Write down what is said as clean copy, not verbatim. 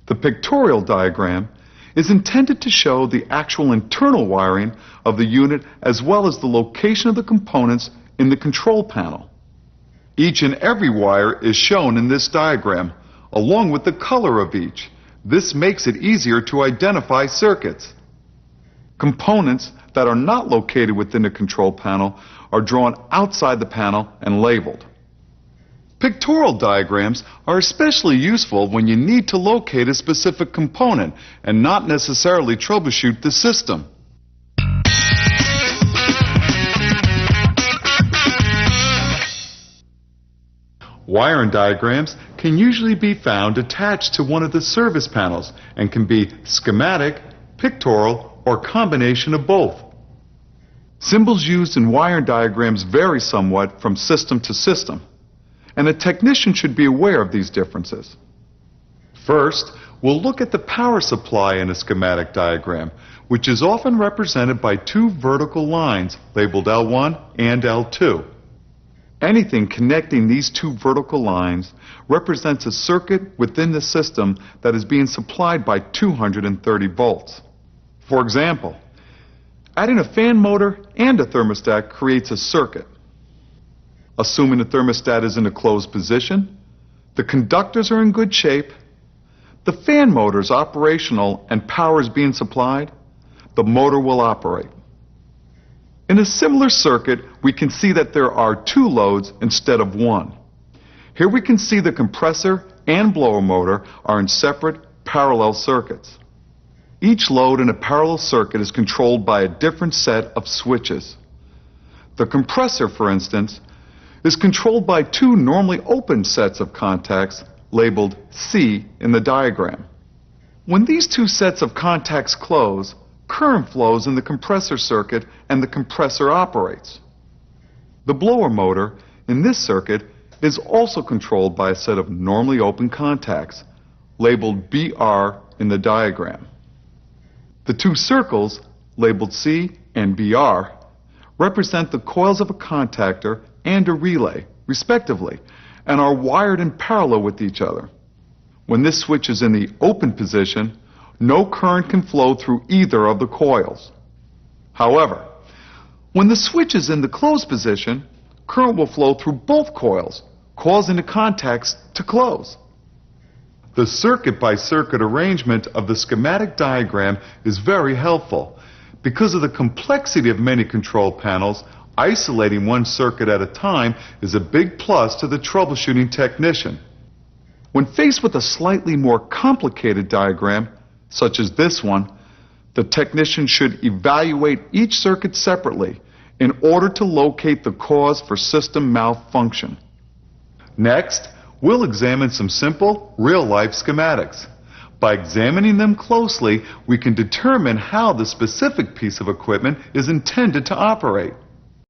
The pictorial diagram is intended to show the actual internal wiring of the unit as well as the location of the components in the control panel. Each and every wire is shown in this diagram, along with the color of each. This makes it easier to identify circuits. Components that are not located within the control panel are drawn outside the panel and labeled. Pictorial diagrams are especially useful when you need to locate a specific component and not necessarily troubleshoot the system. Wiring diagrams can usually be found attached to one of the service panels and can be schematic, pictorial, or combination of both. Symbols used in wiring diagrams vary somewhat from system to system, and a technician should be aware of these differences. First, we'll look at the power supply in a schematic diagram, which is often represented by two vertical lines labeled L1 and L2. Anything connecting these two vertical lines represents a circuit within the system that is being supplied by 230 volts. For example, adding a fan motor and a thermostat creates a circuit. Assuming the thermostat is in a closed position, the conductors are in good shape, the fan motor is operational and power is being supplied, the motor will operate. In a similar circuit, we can see that there are two loads instead of one. Here we can see the compressor and blower motor are in separate parallel circuits. Each load in a parallel circuit is controlled by a different set of switches. The compressor, for instance, is controlled by two normally open sets of contacts labeled C in the diagram. When these two sets of contacts close, current flows in the compressor circuit and the compressor operates. The blower motor in this circuit is also controlled by a set of normally open contacts labeled BR in the diagram. The two circles labeled C and BR represent the coils of a contactor and a relay, respectively, and are wired in parallel with each other. When this switch is in the open position, no current can flow through either of the coils. However, when the switch is in the closed position, current will flow through both coils, causing the contacts to close. The circuit-by-circuit arrangement of the schematic diagram is very helpful. Because of the complexity of many control panels, isolating one circuit at a time is a big plus to the troubleshooting technician. When faced with a slightly more complicated diagram, such as this one, the technician should evaluate each circuit separately in order to locate the cause for system malfunction. Next, we'll examine some simple, real-life schematics. By examining them closely, we can determine how the specific piece of equipment is intended to operate.